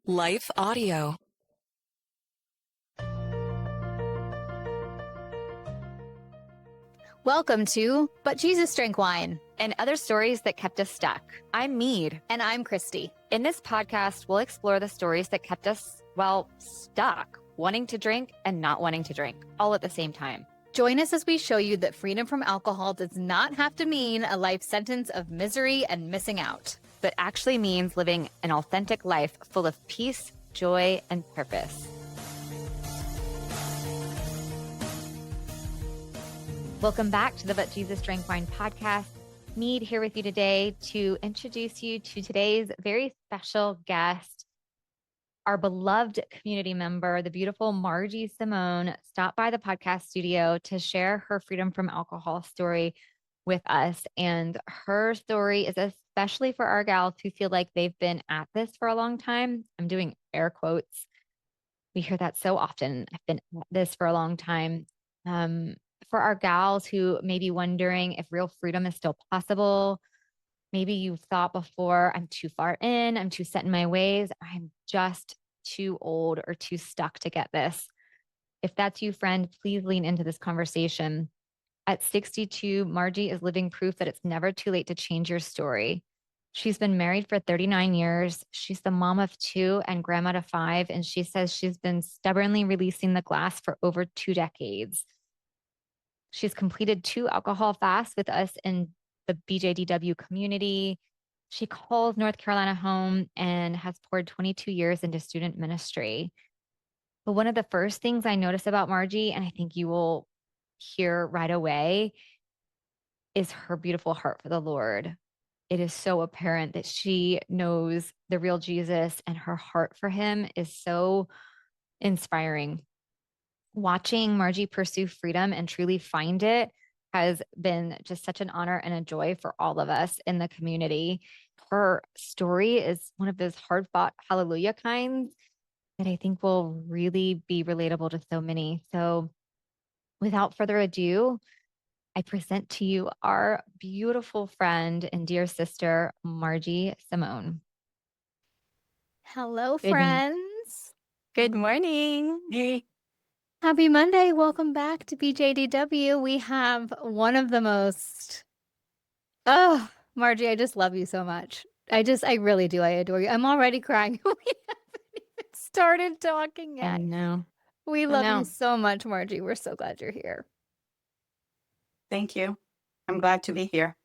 Life Audio. Welcome to But Jesus Drank Wine. And other stories that kept us stuck. I'm Mead. And I'm Christy. In this podcast, we'll explore the stories that kept us, stuck, wanting to drink and not wanting to drink, all at the same time. Join us as we show you that freedom from alcohol does not have to mean a life sentence of misery and missing out, but actually means living an authentic life full of peace, joy, and purpose. Welcome back to the But Jesus Drank Wine podcast. Mead here with you today to introduce you to today's very special guest. Our beloved community member, the beautiful Margie Simone, stopped by the podcast studio to share her freedom from alcohol story with us. And her story is especially for our gals who feel like they've been at this for a long time. I'm doing air quotes. We hear that so often. I've been at this for a long time. For our gals who may be wondering if real freedom is still possible. Maybe you've thought before, I'm too far in, I'm too set in my ways, I'm just too old or too stuck to get this. If that's you, friend, please lean into this conversation. At 62, Margie is living proof that it's never too late to change your story. She's been married for 39 years. She's the mom of 2 and grandma to 5, and she says she's been stubbornly releasing the glass for over 2 decades. She's completed 2 alcohol fasts with us in the BJDW community. She calls North Carolina home and has poured 22 years into student ministry. But one of the first things I notice about Margie, and I think you will hear right away, is her beautiful heart for the Lord. It is so apparent that she knows the real Jesus, and her heart for him is so inspiring. Watching Margie pursue freedom and truly find it has been just such an honor and a joy for all of us in the community. Her story is one of those hard-fought hallelujah kinds that I think will really be relatable to so many. So without further ado, I present to you our beautiful friend and dear sister, Margie Simone. Hello, friends. Good morning. Hey. Happy Monday. Welcome back to BJDW. We have one of the most... Oh, Margie, I just love you so much. I really do. I adore you. I'm already crying. We haven't even started talking yet. I know. We love you so much, Margie. We're so glad you're here. Thank you. I'm glad to be here.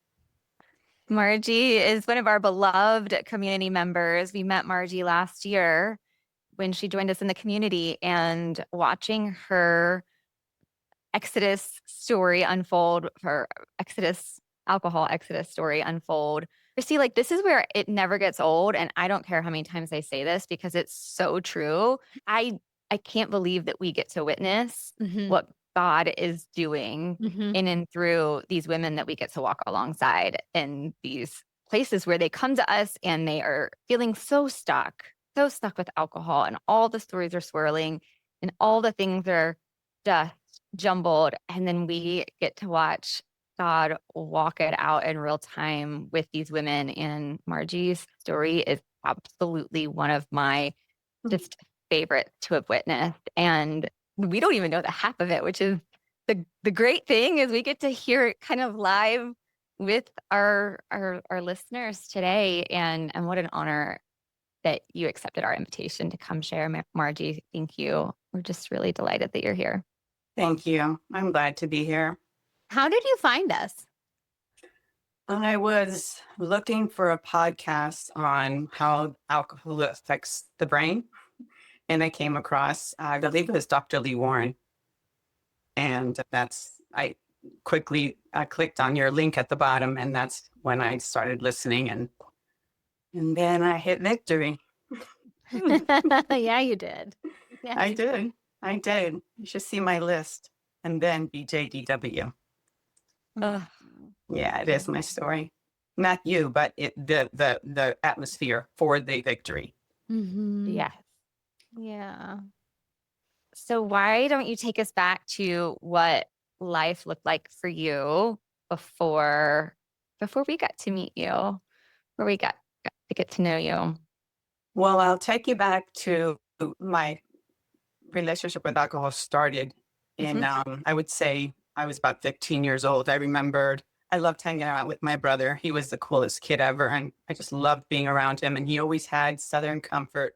Margie is one of our beloved community members. We met Margie last year when she joined us in the community, and watching her Exodus story unfold, her alcohol Exodus story unfold. Christy, this is where it never gets old. And I don't care how many times I say this because it's so true. I can't believe that we get to witness what God is doing in and through these women that we get to walk alongside in these places where they come to us and they are feeling so stuck with alcohol, and all the stories are swirling and all the things are just jumbled. And then we get to watch God walk it out in real time with these women. And Margie's story is absolutely one of my just favorites to have witnessed. And we don't even know the half of it, which is the great thing, is we get to hear it kind of live with our listeners today. And what an honor that you accepted our invitation to come share. Margie, thank you. We're just really delighted that you're here. Thank you. I'm glad to be here. How did you find us? I was looking for a podcast on how alcohol affects the brain, and I came across, I believe it was Dr. Lee Warren. And I quickly clicked on your link at the bottom, and that's when I started listening, and then I hit victory. Yeah, you did. Yeah, I did. You should see my list. And then BJDW. Yeah, it is my story. Not you, but the atmosphere for the victory. Yes. Yeah. So why don't you take us back to what life looked like for you before we got to meet you, where we got to get to know you? Well, I'll take you back to my relationship with alcohol started in, Mhm. I would say I was about 15 years old. I remembered I loved hanging out with my brother. He was the coolest kid ever. And I just loved being around him. And he always had Southern Comfort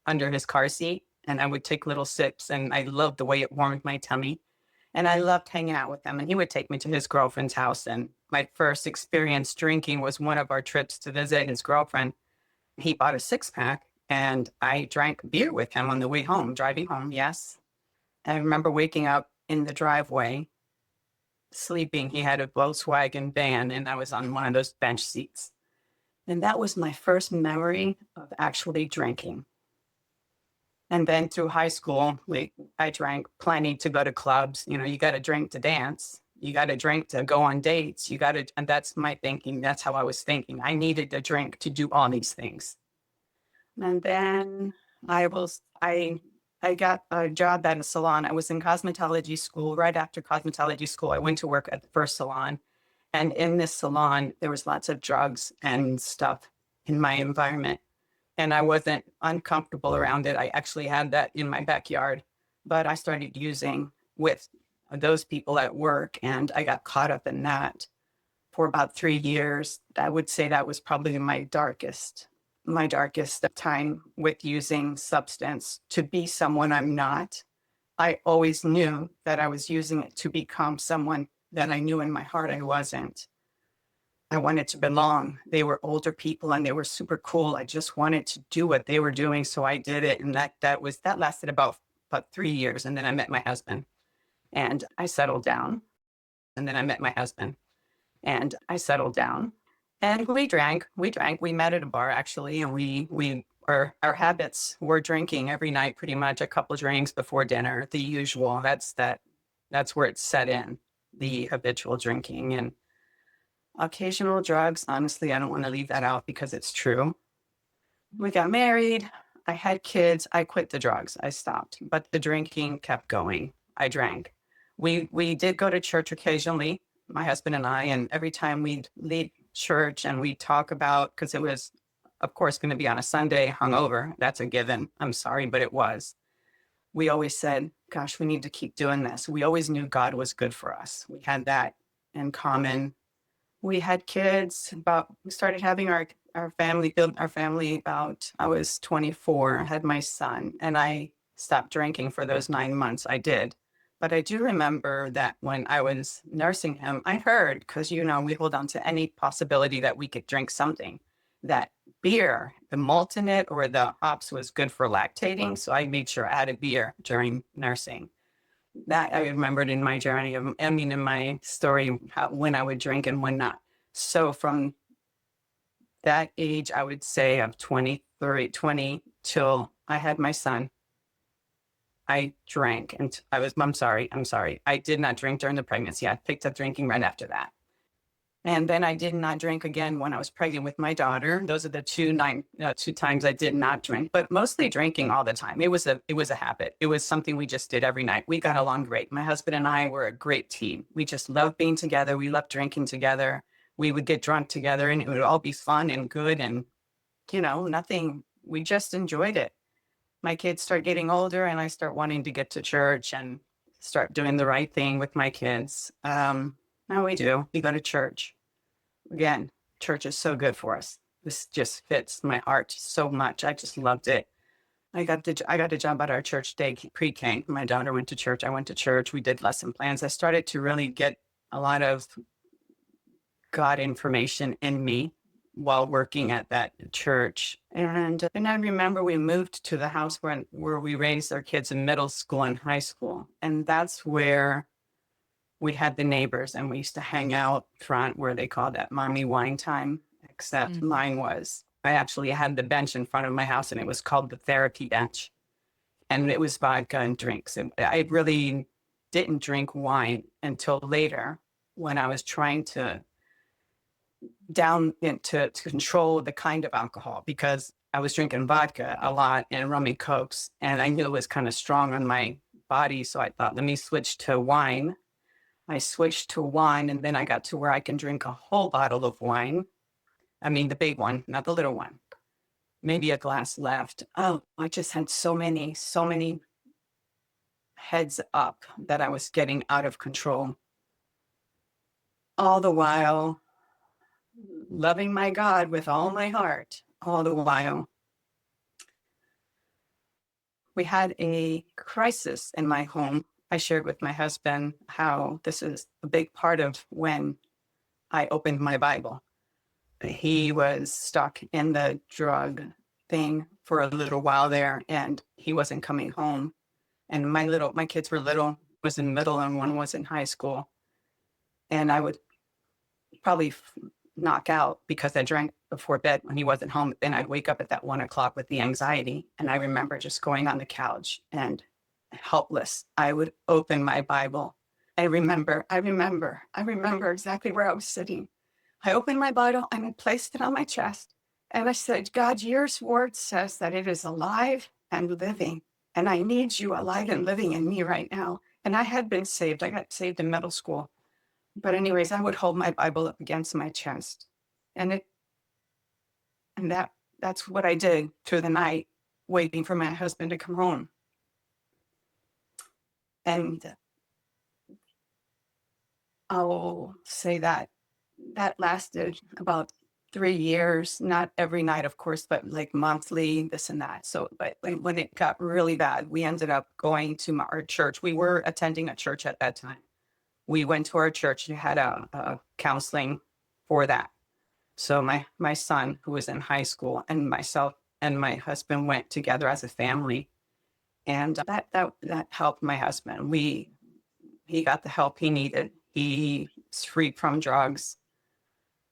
under his car seat. And I would take little sips and I loved the way it warmed my tummy. And I loved hanging out with him. And he would take me to his girlfriend's house. And my first experience drinking was one of our trips to visit his girlfriend. He bought a 6 pack and I drank beer with him on the way home, driving home. Yes. I remember waking up in the driveway, sleeping. He had a Volkswagen van, and I was on one of those bench seats. And that was my first memory of actually drinking. And then through high school, I drank plenty to go to clubs. You know, you got to drink to dance. You got to drink to go on dates. You got to, and that's my thinking. That's how I was thinking. I needed a drink to do all these things. And then I got a job at a salon. I was in cosmetology school. Right after cosmetology school, I went to work at the first salon. And in this salon, there was lots of drugs and stuff in my environment. And I wasn't uncomfortable around it. I actually had that in my backyard. But I started using with those people at work, and I got caught up in that for about 3 years. I would say that was probably my darkest time with using substance to be someone I'm not. I always knew that I was using it to become someone that I knew in my heart I wasn't. I wanted to belong. They were older people and they were super cool. I just wanted to do what they were doing, so I did it. And that lasted about 3 years. And then I met my husband and I settled down. And then I met my husband and I settled down. And we met at a bar actually, and our habits were drinking every night, pretty much a couple drinks before dinner, the usual. That's where it set in, the habitual drinking and occasional drugs. Honestly, I don't want to leave that out because it's true. We got married. I had kids. I quit the drugs. I stopped, but the drinking kept going. I drank. We did go to church occasionally, my husband and I, and every time we'd leave church and we talk about, because it was, of course, going to be on a Sunday, hungover. That's a given. I'm sorry, but it was. We always said, "Gosh, we need to keep doing this." We always knew God was good for us. We had that in common. We had kids. We started having build our family about, I was 24, I had my son, and I stopped drinking for those 9 months. I did. But I do remember that when I was nursing him, I heard, because, we hold on to any possibility that we could drink something, that beer, the malt in it or the hops was good for lactating. So I made sure I had a beer during nursing. That I remembered in my journey in my story, when I would drink and when not. So from that age, I would say of 23, 20 till I had my son, I drank and I'm sorry. I did not drink during the pregnancy. I picked up drinking right after that. And then I did not drink again when I was pregnant with my daughter. Those are the two times I did not drink, but mostly drinking all the time. It was a habit. It was something we just did every night. We got along great. My husband and I were a great team. We just loved being together. We loved drinking together. We would get drunk together and it would all be fun and good and, nothing. We just enjoyed it. My kids start getting older and I start wanting to get to church and start doing the right thing with my kids. Now we do. We go to church. Again, church is so good for us. This just fits my heart so much. I just loved it. I got a job at our church day pre-K. My daughter went to church. I went to church. We did lesson plans. I started to really get a lot of God information in me while working at that church. And I remember we moved to the house where we raised our kids in middle school and high school. And that's where we had the neighbors and we used to hang out front where they called that mommy wine time, except I actually had the bench in front of my house and it was called the therapy bench. And it was vodka and drinks. And I really didn't drink wine until later when I was trying to to control the kind of alcohol, because I was drinking vodka a lot and rum and cokes. And I knew it was kind of strong on my body. So I thought, let me switch to wine. I switched to wine and then I got to where I can drink a whole bottle of wine. I mean, the big one, not the little one. maybe a glass left. Oh, I just had so many heads up that I was getting out of control. All the while loving my God with all my heart, all the while. We had a crisis in my home. I shared with my husband how this is a big part of when I opened my Bible. He was stuck in the drug thing for a little while there, and he wasn't coming home. And my kids were little, was in middle and one was in high school. And I would probably knock out because I drank before bed when he wasn't home. Then I'd wake up at that 1 o'clock with the anxiety. And I remember just going on the couch and helpless. I would open my Bible. I remember exactly where I was sitting. I opened my Bible and I placed it on my chest. And I said, God, your word says that it is alive and living. And I need you alive and living in me right now. And I had been saved. I got saved in middle school. But anyways, I would hold my Bible up against my chest. And that's what I did through the night, waiting for my husband to come home. And I'll say that lasted about 3 years, not every night, of course, but like monthly, this and that. So, but when it got really bad, we ended up going to our church. We were attending a church at that time. We went to our church and had a counseling for that. So my son, who was in high school, and myself and my husband went together as a family, and that helped my husband. He got the help he needed. He's free from drugs.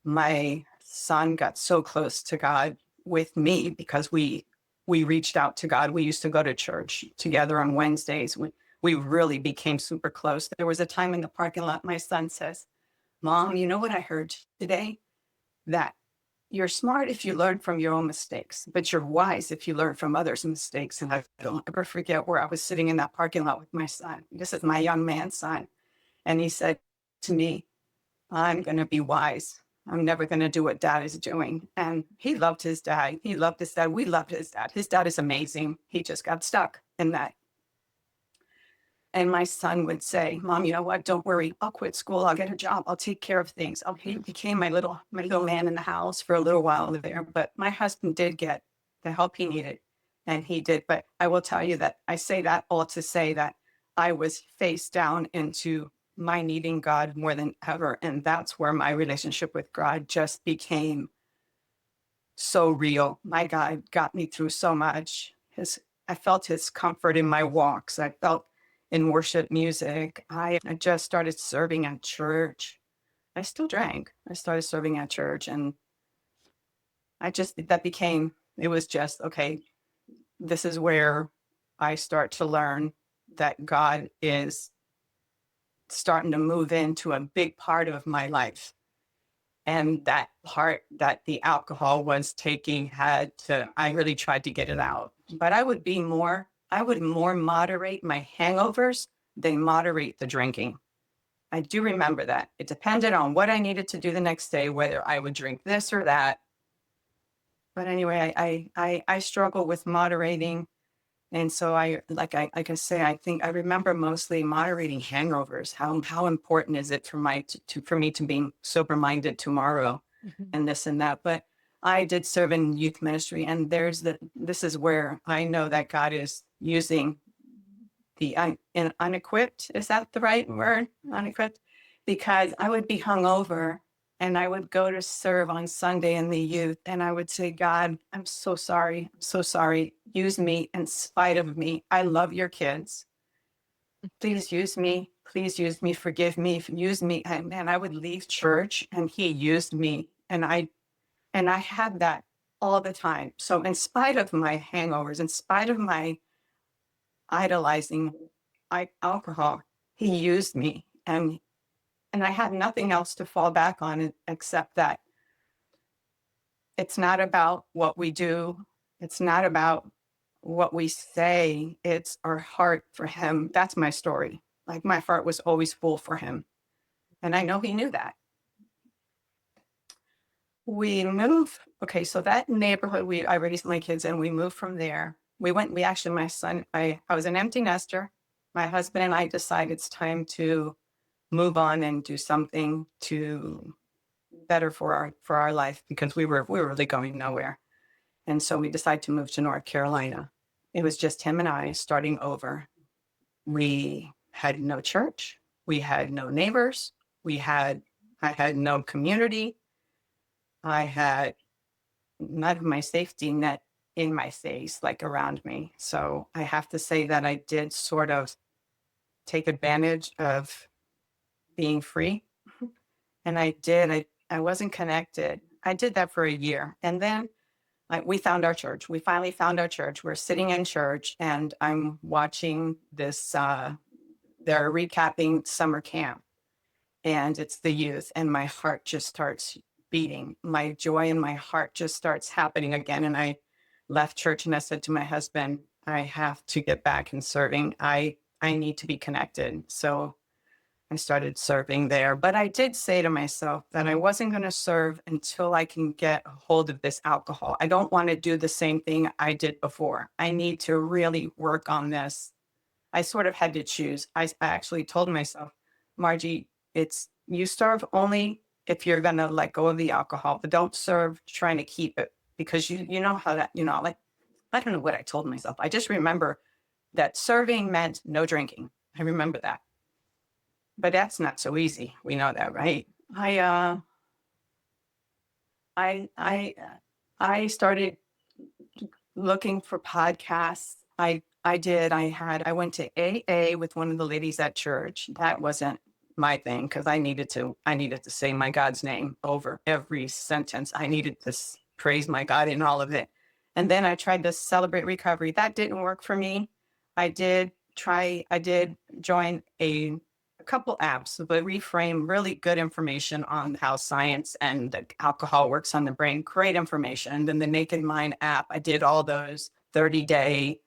My son got so close to God with me because we reached out to God. We used to go to church together on Wednesdays. We really became super close. There was a time in the parking lot, my son says, Mom, you know what I heard today? That you're smart if you learn from your own mistakes, but you're wise if you learn from others' mistakes. And I don't ever forget where I was sitting in that parking lot with my son. This is my young man's son. And he said to me, I'm going to be wise. I'm never going to do what dad is doing. And he loved his dad. He loved his dad. We loved his dad. His dad is amazing. He just got stuck in that. And my son would say, Mom, you know what? Don't worry. I'll quit school. I'll get a job. I'll take care of things. He became my little man in the house for a little while there. But my husband did get the help he needed. And he did. But I will tell you that I say that all to say that I was face down into my needing God more than ever. And that's where my relationship with God just became so real. My God got me through so much. I felt his comfort in my walks. I felt in worship music. I just started serving at church. I still drank. I started serving at church, and it was just, okay, this is where I start to learn that God is starting to move into a big part of my life. And that part that the alcohol was taking I really tried to get it out. But I would more moderate my hangovers than moderate the drinking. I do remember that. It depended on what I needed to do the next day, whether I would drink this or that. But anyway, I struggle with moderating. And so I think I remember mostly moderating hangovers. How important is it for me to be sober minded tomorrow, and this and that. But I did serve in youth ministry, and this is where I know that God is using the unequipped. Is that the right word? Unequipped, because I would be hungover. And I would go to serve on Sunday in the youth, and I would say, God, I'm so sorry. I'm so sorry. Use me in spite of me. I love your kids. Please use me. Please use me. Forgive me. Use me. And I would leave church, and he used me. And I had that all the time. So in spite of my hangovers, in spite of my idolizing alcohol, he used me. And I had nothing else to fall back on except that it's not about what we do. It's not about what we say. It's our heart for him. That's my story. Like, my heart was always full for him. And I know he knew that. We moved Okay, so that neighborhood I raised my kids in, we moved from there. We actually, my son, I was an empty nester. My husband and I decided it's time to move on and do something to better for our life, because we were really going nowhere. And so we decided to move to North Carolina. It was just him and I starting over. We had no church. We had no neighbors. I had no community. I had none of my safety net in my face, like around me. So I have to say that I did sort of take advantage of being free. And I wasn't connected. I did that for a year. And then we found our church. We finally found our church. We're sitting in church and I'm watching this, they're recapping summer camp, and it's the youth, and my heart just starts beating. My joy in my heart just starts happening again. And I left church and I said to my husband, I have to get back in serving. I need to be connected. So I started serving there. But I did say to myself that I wasn't going to serve until I can get a hold of this alcohol. I don't want to do the same thing I did before. I need to really work on this. I sort of had to choose. I actually told myself, Margie, it's you serve only if you're going to let go of the alcohol, but don't serve trying to keep it, because you know how that, like, I don't know what I told myself. I just remember that serving meant no drinking. I remember that. But that's not so easy. We know that, right? I I I started looking for podcasts. I went to AA with one of the ladies at church. That wasn't my thing, because I needed to say my God's name over every sentence. I needed to praise my God in all of it. And then I tried to celebrate recovery. That didn't work for me. I did join a couple apps, but reframe really good information on how science and the alcohol works on the brain. Great information. And then the Naked Mind app, I did all those 30-day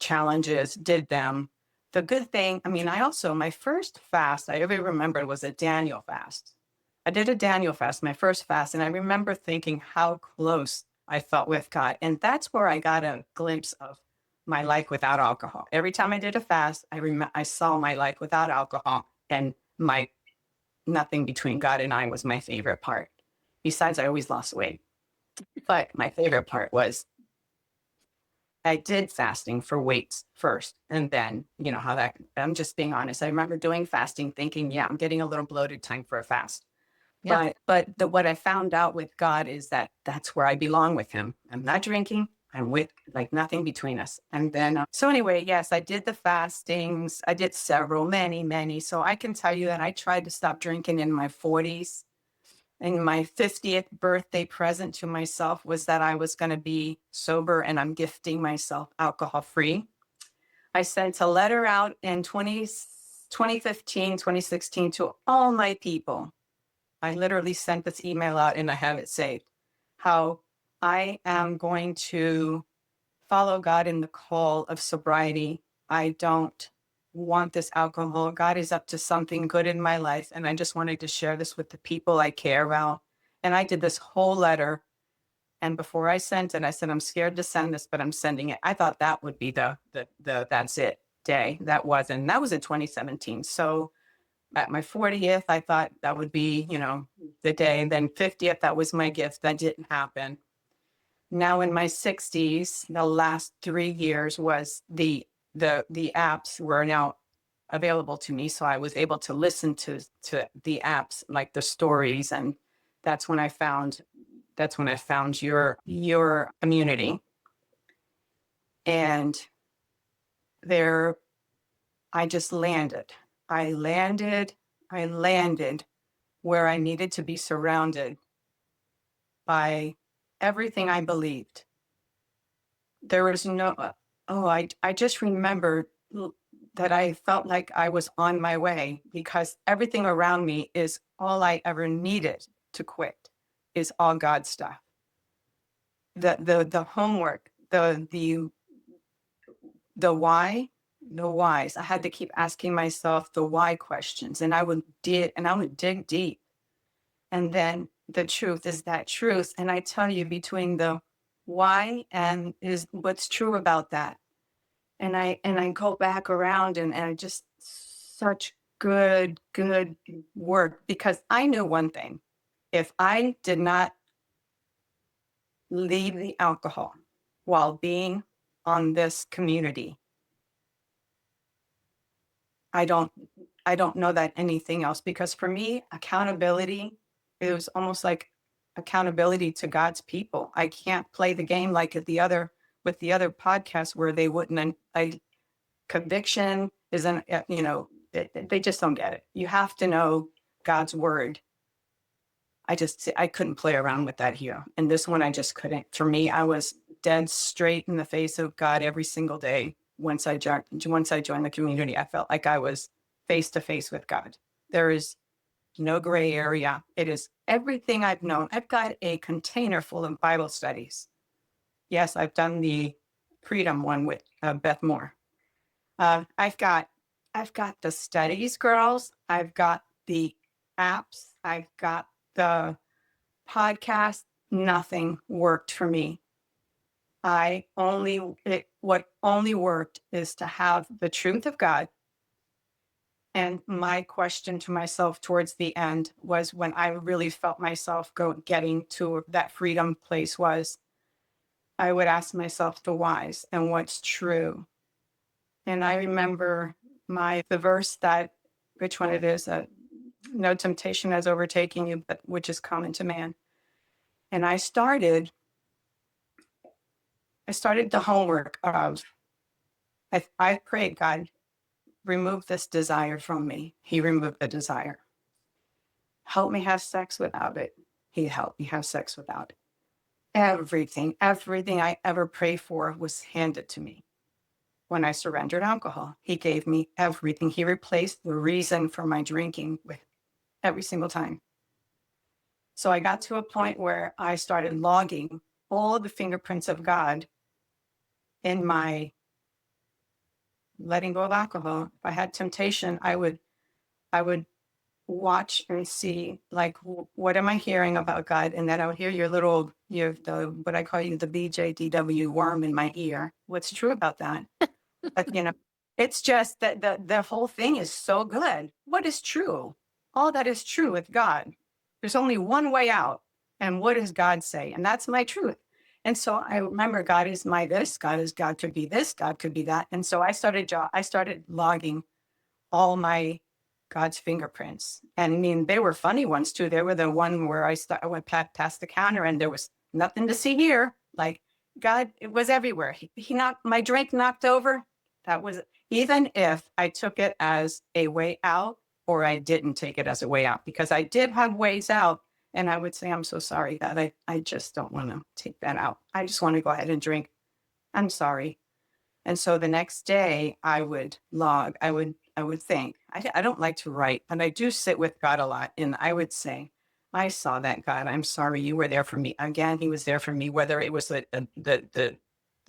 challenges, did them. The good thing, I mean, my first fast I ever remember was a Daniel fast. I did a Daniel fast, my first fast, and I remember thinking how close I felt with God. And that's where I got a glimpse of my life without alcohol. Every time I did a fast, I saw my life without alcohol, and my nothing between God and I was my favorite part. Besides, I always lost weight. But my favorite part was I did fasting for weights first. And then, how that, I'm just being honest. I remember doing fasting thinking, yeah, I'm getting a little bloated, time for a fast. Yeah. But what I found out with God is that that's where I belong with him. I'm not drinking. I'm with, like, nothing between us. And then, so anyway, yes, I did the fastings. I did several, many, many. So I can tell you that I tried to stop drinking in my 40s. And my 50th birthday present to myself was that I was going to be sober, and I'm gifting myself alcohol free. I sent a letter out in 2015, 2016 to all my people. I literally sent this email out and I have it saved. How I am going to follow God in the call of sobriety. I don't want this alcohol. God is up to something good in my life. And I just wanted to share this with the people I care about. And I did this whole letter. And before I sent it, I said, I'm scared to send this, but I'm sending it. I thought that would be the that's it day. That was in 2017. So at my 40th, I thought that would be, the day. And then 50th, that was my gift. That didn't happen. Now in my 60s, the last 3 years was the apps were now available to me. So I was able to listen to the apps, like the stories. And that's when I found your community. And there I just landed. I landed where I needed to be, surrounded by everything I believed. There was no, I just remember that I felt like I was on my way, because everything around me is all I ever needed to quit, is all God stuff. The homework, the why, the whys. I had to keep asking myself the why questions, and I would dig deep. And then the truth is that truth. And I tell you, between the why and is what's true about that. And I go back around and just such good work, because I knew one thing. If I did not leave the alcohol while being on this community, I don't I don't know that anything else, because for me, accountability, it was almost like accountability to God's people. I can't play the game like at the other with the other podcasts where they wouldn't. Conviction isn't, they just don't get it. You have to know God's word. I couldn't play around with that here. And this one, I just couldn't. For me, I was dead straight in the face of God every single day. Once I joined the community, I felt like I was face to face with God. There is no gray area. It is everything I've known. I've got a container full of Bible studies. Yes, I've done the Freedom one with Beth Moore. I've got the studies, girls. I've got the apps. I've got the podcast. Nothing worked for me. What only worked is to have the truth of God. And my question to myself towards the end was, when I really felt myself getting to that freedom place, was I would ask myself the whys and what's true. And I remember the verse that, which one it is, no temptation has overtaken you, but which is common to man. And I started the homework of, I prayed, God, remove this desire from me. He removed the desire. Help me have sex without it. He helped me have sex without it. Everything I ever prayed for was handed to me. When I surrendered alcohol, he gave me everything. He replaced the reason for my drinking with every single time. So I got to a point where I started logging all the fingerprints of God in my letting go of alcohol. If I had temptation, I would watch and see, like, what am I hearing about God? And then I would hear what I call you, the BJDW worm in my ear. What's true about that? But, it's just that the whole thing is so good. What is true? All that is true with God. There's only one way out. And what does God say? And that's my truth. And so I remember, God is my this, God could be this, God could be that. And so I started logging all my God's fingerprints. And I mean, they were funny ones too. They were the one where I went past the counter and there was nothing to see here. Like, God, it was everywhere. He knocked my drink knocked over. That was, even if I took it as a way out or I didn't take it as a way out, because I did have ways out. And I would say, I'm so sorry, God. I just don't want to take that out. I just want to go ahead and drink. I'm sorry. And so the next day I would log, I would think, I don't like to write, but I do sit with God a lot. And I would say, I saw that, God. I'm sorry. You were there for me. Again, he was there for me, whether it was the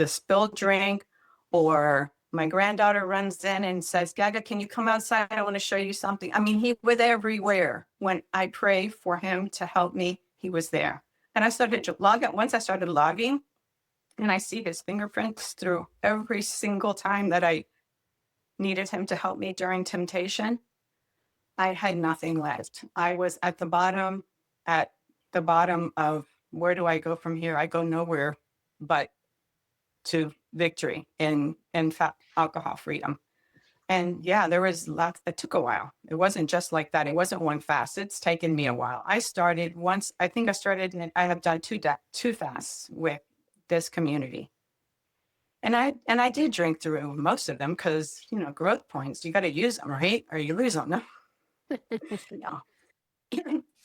spilled drink, or my granddaughter runs in and says, Gaga, can you come outside? I want to show you something. I mean, he was everywhere. When I pray for him to help me, he was there. And I started to log it. Once I started logging, and I see his fingerprints through every single time that I needed him to help me during temptation, I had nothing left. I was at the bottom of, where do I go from here? I go nowhere but to victory in alcohol freedom. And yeah, there was lots. It took a while. It wasn't just like that. It wasn't one fast. It's taken me a while. I have done two fasts with this community. And I did drink through most of them, because, growth points, you got to use them, right? Or you lose them. No. No.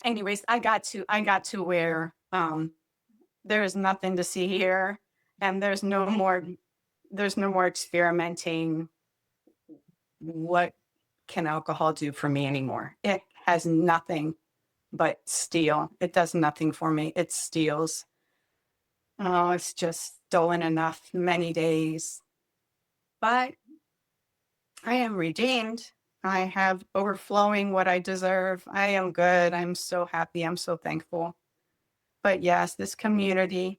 Anyways, I got to where there is nothing to see here, and there's no more experimenting. What can alcohol do for me anymore? It has nothing but steal. It does nothing for me. It steals. Oh, it's just stolen enough many days. But I am redeemed. I have overflowing what I deserve. I am good. I'm so happy. I'm so thankful. But yes, this community,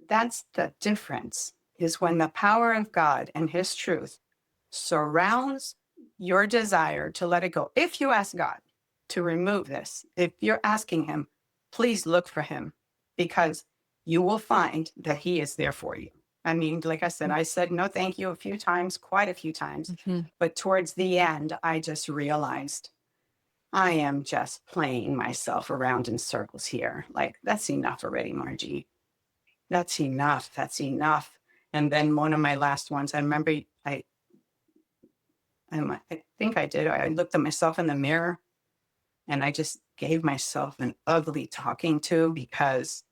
that's the difference, is when the power of God and his truth surrounds your desire to let it go. If you ask God to remove this, if you're asking him, please look for him, because you will find that he is there for you. I mean, like I said no thank you a few times, quite a few times. But towards the end, I just realized I am just playing myself around in circles here. Like, that's enough already, Margie. That's enough. That's enough. And then one of my last ones, I remember I think I did. I looked at myself in the mirror and I just gave myself an ugly talking to, because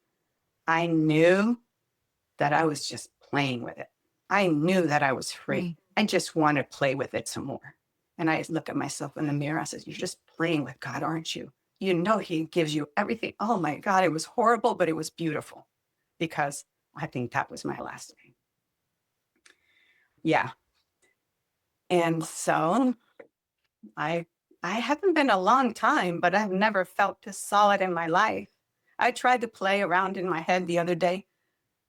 I knew that I was just playing with it. I knew that I was free. I just want to play with it some more. And I look at myself in the mirror. I said, you're just playing with God, aren't you? You know, he gives you everything. Oh my God, it was horrible, but it was beautiful, because I think that was my last day. Yeah. And so I haven't been a long time, but I've never felt this solid in my life. I tried to play around in my head the other day.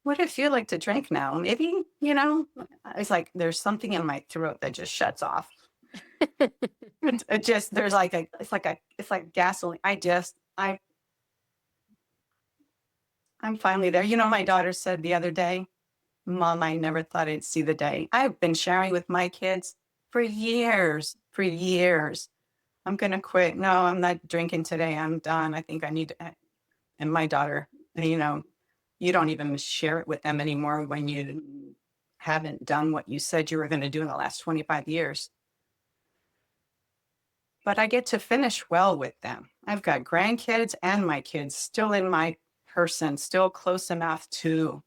What do I feel like to drink now? Maybe, it's like there's something in my throat that just shuts off. It just, it's like gasoline. I'm finally there. My daughter said the other day, Mom, I never thought I'd see the day. I've been sharing with my kids for years, for years. I'm going to quit. No, I'm not drinking today. I'm done. I think I need to. And my daughter, you don't even share it with them anymore when you haven't done what you said you were going to do in the last 25 years. But I get to finish well with them. I've got grandkids and my kids still in my person, still close enough to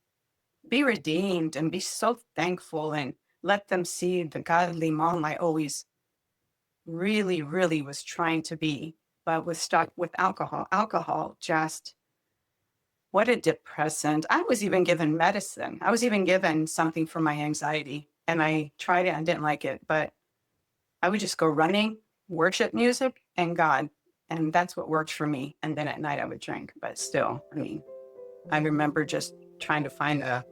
be redeemed and be so thankful, and let them see the godly mom I always really, really was trying to be, but was stuck with alcohol. Alcohol, just what a depressant. I was even given medicine. I was even given something for my anxiety, and I tried it and didn't like it, but I would just go running, worship music, and God. And that's what worked for me. And then at night I would drink, but still, I remember just trying to find a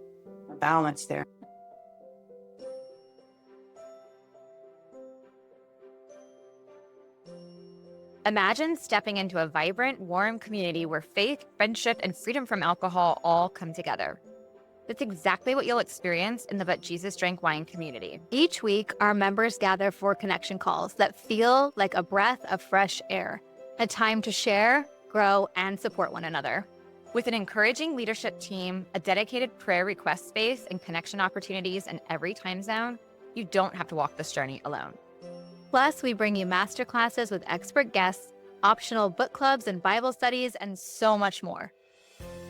balance there. Imagine stepping into a vibrant, warm community where faith, friendship, and freedom from alcohol all come together. That's exactly what you'll experience in the But Jesus Drank Wine community. Each week, our members gather for connection calls that feel like a breath of fresh air, a time to share, grow, and support one another. With an encouraging leadership team, a dedicated prayer request space, and connection opportunities in every time zone, you don't have to walk this journey alone. Plus, we bring you masterclasses with expert guests, optional book clubs and Bible studies, and so much more.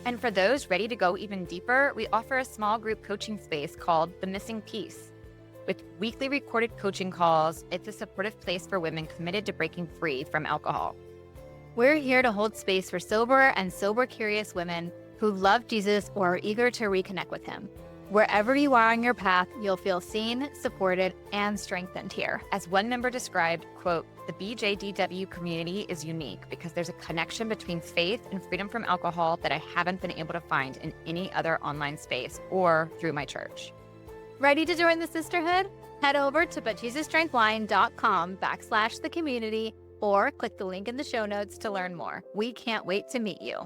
And for those ready to go even deeper, we offer a small group coaching space called The Missing Piece. With weekly recorded coaching calls, it's a supportive place for women committed to breaking free from alcohol. We're here to hold space for sober and sober-curious women who love Jesus or are eager to reconnect with him. Wherever you are on your path, you'll feel seen, supported, and strengthened here. As one member described, quote, the BJDW community is unique because there's a connection between faith and freedom from alcohol that I haven't been able to find in any other online space or through my church. Ready to join the sisterhood? Head over to butjesusdrankwine.com/the community or click the link in the show notes to learn more. We can't wait to meet you.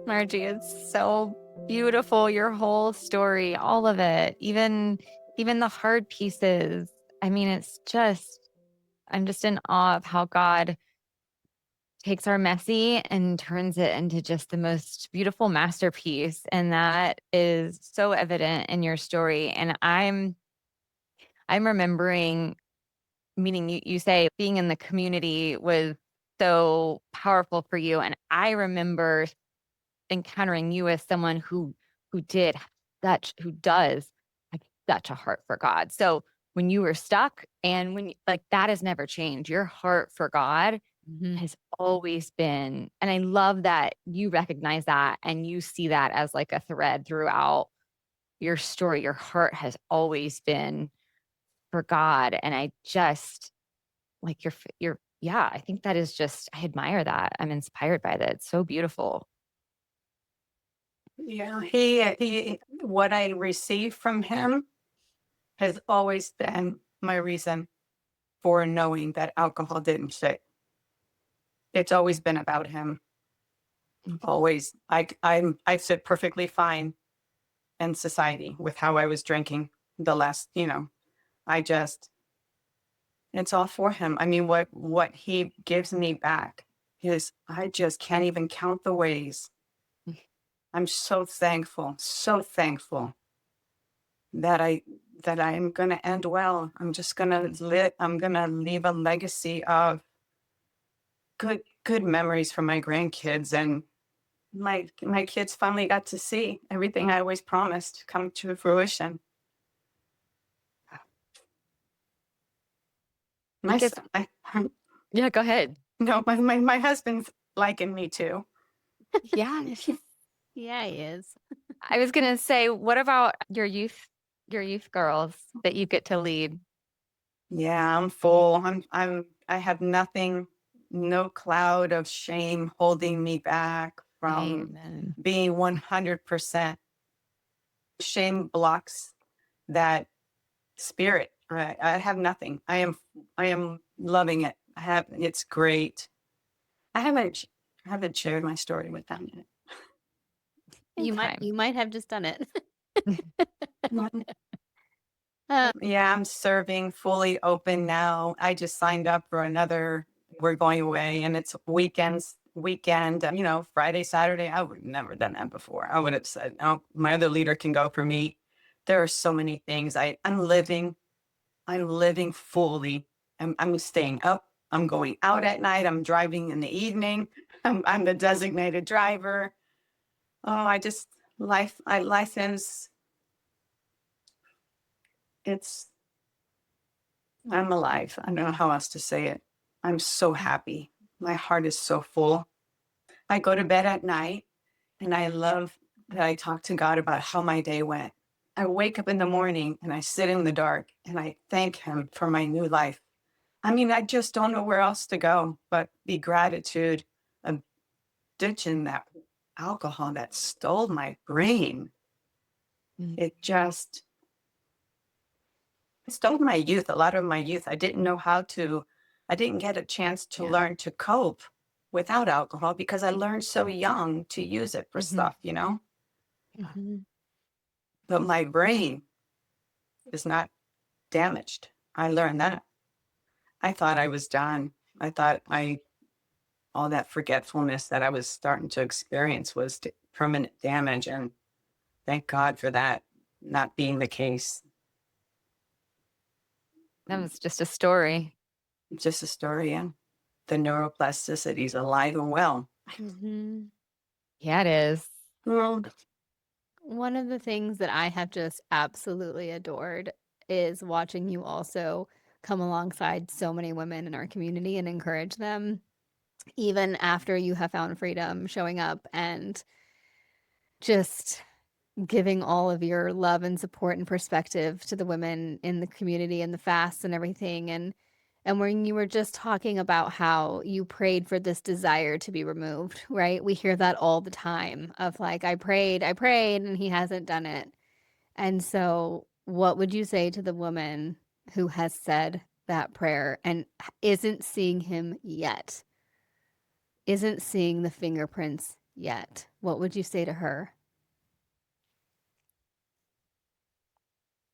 Margie, it's so beautiful, your whole story, all of it, even the hard pieces. I mean, I'm just in awe of how God takes our messy and turns it into just the most beautiful masterpiece. And that is so evident in your story. And I'm remembering, meaning you say being in the community was so powerful for you. And I remember encountering you as someone who does have such a heart for God. So when you were stuck, and when that has never changed, your heart for God has always been. And I love that you recognize that and you see that as like a thread throughout your story. Your heart has always been for God. And I just like your yeah, I think that is just, I admire that. I'm inspired by that. It's so beautiful. Yeah, what I received from him has always been my reason for knowing that alcohol didn't fit. It's always been about him. Always. I fit perfectly fine in society with how I was drinking the last, I just, it's all for him. I mean, what he gives me back is, I just can't even count the ways. I'm so thankful that I'm going to end well. I'm just going to I'm going to leave a legacy of good memories for my grandkids, and my kids finally got to see everything I always promised come to fruition. My Because, son, yeah, go ahead. no, my husband's liking me too. Yeah. Yeah, he is. I was going to say, what about your youth girls that you get to lead? Yeah, I'm full. I have nothing, no cloud of shame holding me back from Amen. being 100%. Shame blocks that spirit. I have nothing. I am loving it. It's great. I haven't shared my story with them yet. In time. You might have just done it. Yeah, I'm serving fully open now. I just signed up for we're going away, and it's weekend, Friday, Saturday. I would have never done that before. I would have said, no, my other leader can go for me. There are so many things. I'm living fully. I'm staying up. I'm going out at night. I'm driving in the evening. I'm the designated driver. Oh, life is, it's, I'm alive. I don't know how else to say it. I'm so happy. My heart is so full. I go to bed at night, and I love that I talk to God about how my day went. I wake up in the morning and I sit in the dark and I thank him for my new life. I mean, I just don't know where else to go but be gratitude of ditching that alcohol that stole my brain. Mm. It just stole my youth, a lot of my youth. I didn't get a chance to Yeah. learn to cope without alcohol because I learned so young to use it for stuff, Mhm. But my brain is not damaged. I learned that. I thought I was done. I thought all that forgetfulness that I was starting to experience was permanent damage. And thank God for that not being the case. That was just a story. It's just a story. And the neuroplasticity is alive and well. Yeah, it is. Well, One of the things that I have just absolutely adored is watching you also come alongside so many women in our community and encourage them, even after you have found freedom, showing up and just giving all of your love and support and perspective to the women in the community and the fasts and everything. And when you were just talking about how you prayed for this desire to be removed, right? We hear that all the time of like, I prayed, and he hasn't done it. And so, what would you say to the woman who has said that prayer and isn't seeing him yet? Isn't seeing the fingerprints yet? What would you say to her?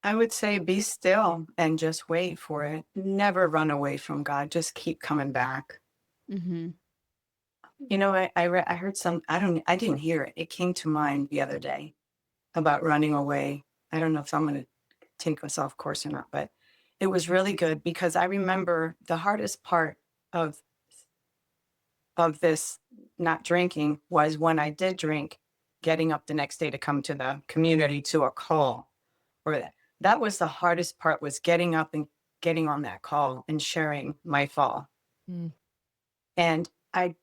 I would say be still and just wait for it. Never run away from God. Just keep coming back. Mm-hmm. I heard I didn't hear it. It came to mind the other day about running away. I don't know if I'm going to take us off course or not, but it was really good because I remember the hardest part of this not drinking was when I did drink, getting up the next day to come to the community to a call. Or that was the hardest part, was getting up and getting on that call and sharing my fall. Mm. And I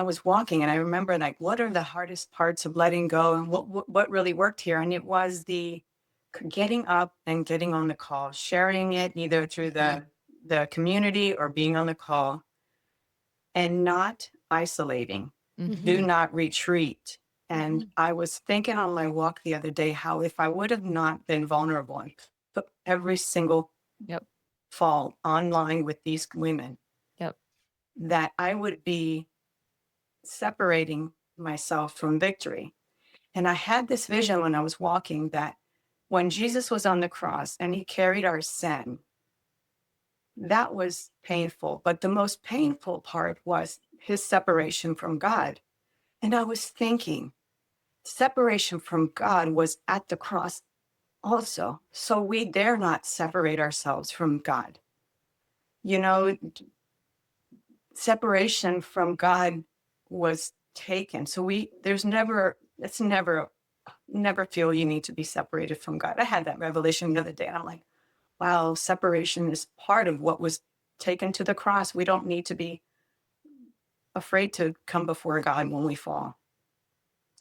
was walking and I remember, like, what are the hardest parts of letting go, and what really worked here? And it was the getting up and getting on the call, sharing it either through the the community or being on the call and not isolating. Do not retreat. And I was thinking on my walk the other day how if I would have not been vulnerable and put every single Yep. fall online with these women, Yep. that I would be separating myself from victory. And I had this vision when I was walking that when Jesus was on the cross and he carried our sin, that was painful. But the most painful part was his separation from God. And I was thinking, separation from God was at the cross also. So we dare not separate ourselves from God. You know, separation from God was taken. So it's never feel you need to be separated from God. I had that revelation the other day and I'm like, wow, separation is part of what was taken to the cross. We don't need to be afraid to come before God when we fall.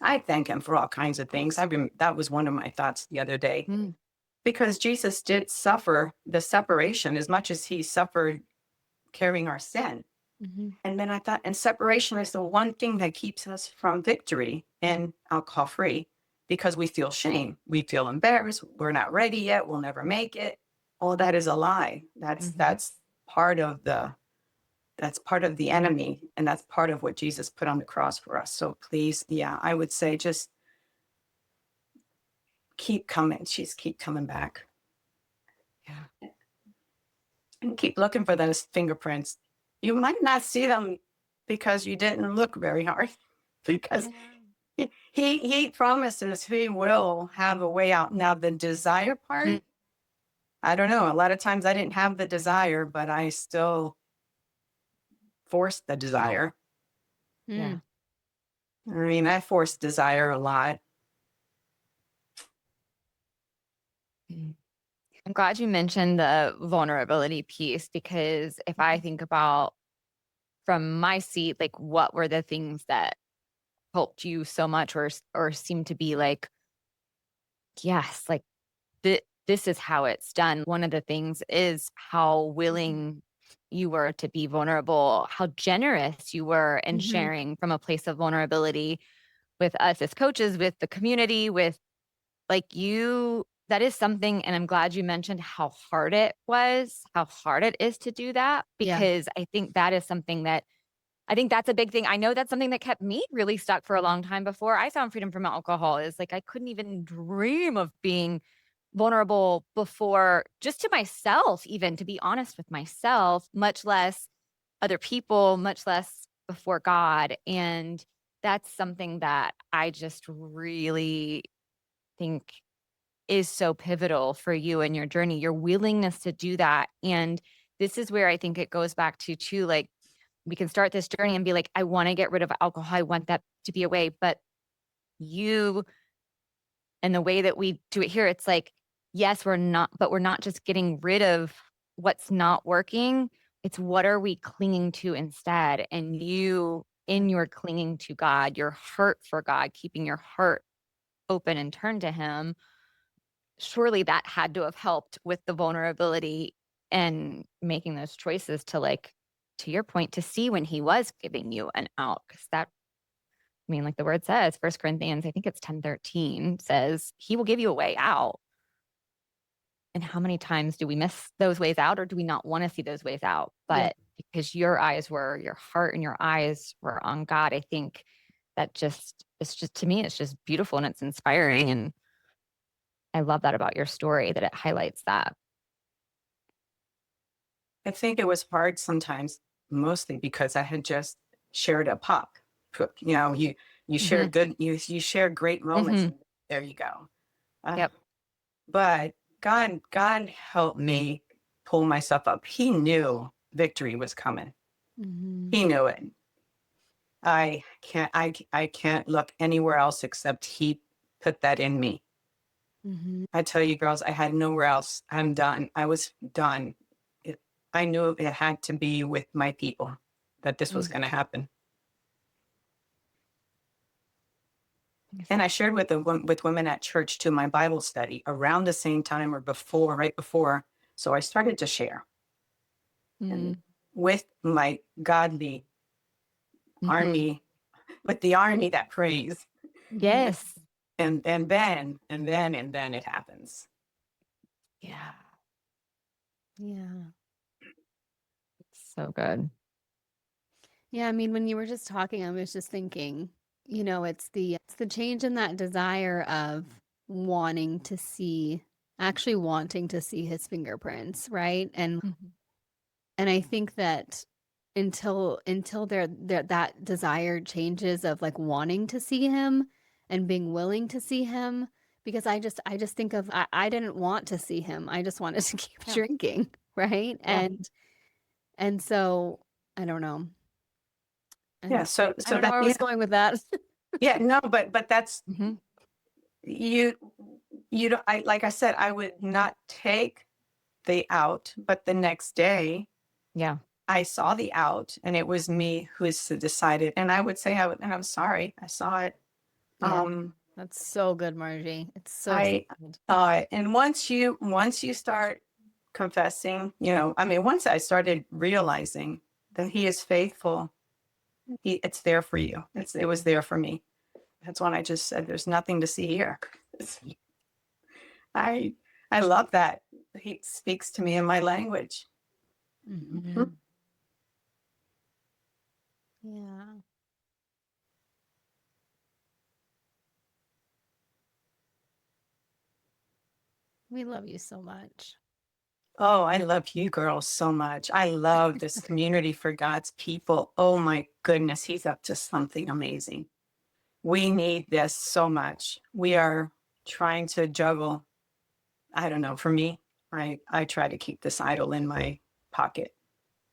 I thank him for all kinds of things. That was one of my thoughts the other day because Jesus did suffer the separation as much as he suffered carrying our sin. And then I thought, and separation is the one thing that keeps us from victory in alcohol free because we feel shame. We feel embarrassed. We're not ready yet. We'll never make it. All that is a lie. That's part of the enemy. And that's part of what Jesus put on the cross for us. So please, I would say just keep coming. Keep coming back. Yeah. And keep looking for those fingerprints. You might not see them because you didn't look very hard. Because he promises he will have a way out. Now the desire part, I don't know. A lot of times I didn't have the desire, but I still forced the desire. Yeah. I mean, I forced desire a lot. I'm glad you mentioned the vulnerability piece because if I think about from my seat, like what were the things that helped you so much or seemed to be like, yes, like this is how it's done. One of the things is how willing you were to be vulnerable, how generous you were in sharing from a place of vulnerability with us as coaches, with the community, with like you. That is something, and I'm glad you mentioned how hard it was, how hard it is to do that, because I think that is something that I think that's a big thing. I know that's something that kept me really stuck for a long time before I found freedom from alcohol is like I couldn't even dream of being vulnerable before just to myself, even to be honest with myself, much less other people, much less before God. And that's something that I just really think is so pivotal for you and your journey, your willingness to do that. And this is where I think it goes back to too, like we can start this journey and be like, I want to get rid of alcohol. I want that to be away. But you and the way that we do it here, it's like, yes, we're not just getting rid of what's not working. It's what are we clinging to instead? And you, in your clinging to God, your heart for God, keeping your heart open and turned to him, surely that had to have helped with the vulnerability and making those choices to like, to your point, to see when he was giving you an out. Because that, I mean, like the word says, 1 Corinthians, I think it's 10:13 says he will give you a way out. And how many times do we miss those ways out or do we not want to see those ways out? But because your heart and your eyes were on God, I think that it's just, to me, it's just beautiful and it's inspiring. And I love that about your story, that it highlights that. I think it was hard sometimes, mostly because I had just shared a pop. You know, you share you share great moments. There you go. Yep. But God helped me pull myself up. He knew victory was coming. He knew it. I can't look anywhere else except he put that in me. I tell you, girls, I had nowhere else. I'm done. I was done. I knew it had to be with my people that this was going to happen. And I shared with women at church too, my Bible study around the same time or before, right before. So I started to share. and with my godly army, with the army that prays. Yes. And then it happens. Yeah. Yeah. So good. Yeah, I mean, when you were just talking, I was just thinking, it's the change in that desire of actually wanting to see his fingerprints, right? And I think that until that desire changes of like wanting to see him and being willing to see him, because I just think of I didn't want to see him. I just wanted to keep Yeah. drinking, right? Yeah. And so I don't know. Yeah. And So I don't know that, where I was going with that. yeah, no, but that's Mm-hmm. you. You don't. Like I said, I would not take the out, but the next day Yeah. I saw the out, and it was me who decided. And I would say, and I'm sorry, I saw it. Yeah. That's so good, Margie. It's so I good. and once you start confessing, once I started realizing that He is faithful, it's there for you. It was there for me. That's when I just said, "There's nothing to see here." I I love that He speaks to me in my language. Mhm. Yeah. We love you so much. Oh, I love you girls so much. I love this community for God's people. Oh my goodness, He's up to something amazing. We need this so much. We are trying to juggle. I don't know. For me, I try to keep this idol in my pocket.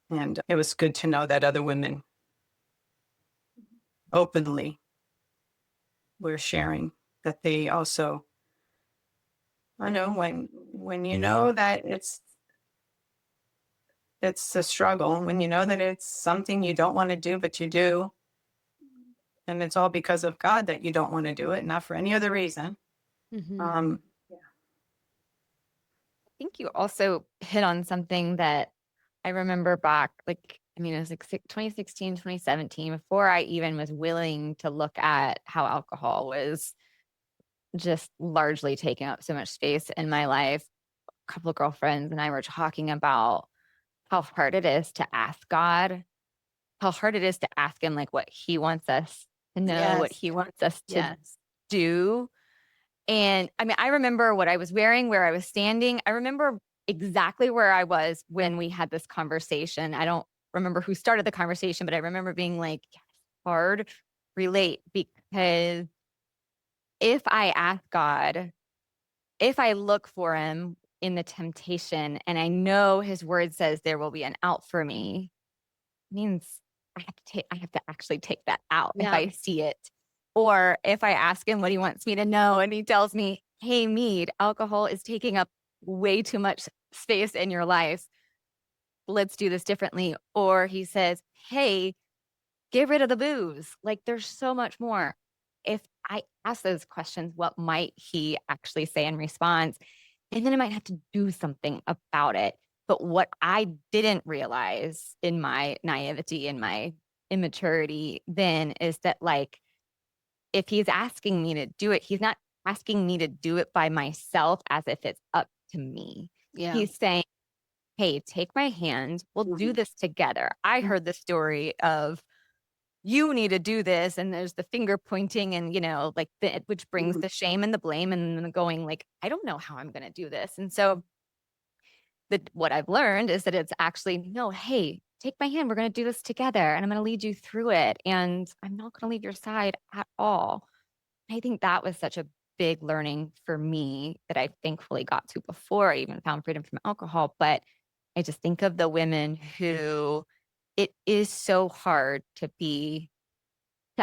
And it was good to know that other women openly were sharing that they also, I know when you know that it's a struggle, when you know that it's something you don't want to do, but you do, and it's all because of God that you don't want to do it, not for any other reason. Mhm. Um, I think you also hit on something that I remember back, it was like 2016, 2017, before I even was willing to look at how alcohol was just largely taking up so much space in my life. A couple of girlfriends and I were talking about how hard it is to ask God, how hard it is to ask Him like what He wants us to know, what Yes. He wants us to Yes. do. And I mean, I remember what I was wearing, where I was standing. I remember exactly where I was when we had this conversation. I don't remember who started the conversation, but I remember being like, yes, hard relate, because if I ask God, if I look for Him in the temptation and I know His word says there will be an out for me, means I have to actually take that out if Yeah. I see it. Or if I ask Him what He wants me to know and He tells me, hey, Mead, alcohol is taking up way too much space in your life. Let's do this differently. Or He says, hey, get rid of the booze. Like, there's so much more. If I ask those questions, what might He actually say in response? And then I might have to do something about it. But what I didn't realize in my naivety and my immaturity then is that, like, if He's asking me to do it, He's not asking me to do it by myself as if it's up to me. Yeah. He's saying, hey, take my hand. We'll do this together. I heard the story of, you need to do this, and there's the finger pointing, and which brings the shame and the blame, and then going like, I don't know how I'm going to do this. And so what I've learned is that it's actually, no, hey, take my hand, we're going to do this together, and I'm going to lead you through it, and I'm not going to leave your side at all. I think that was such a big learning for me that I thankfully got to before I even found freedom from alcohol. But I just think of the women who it is so hard to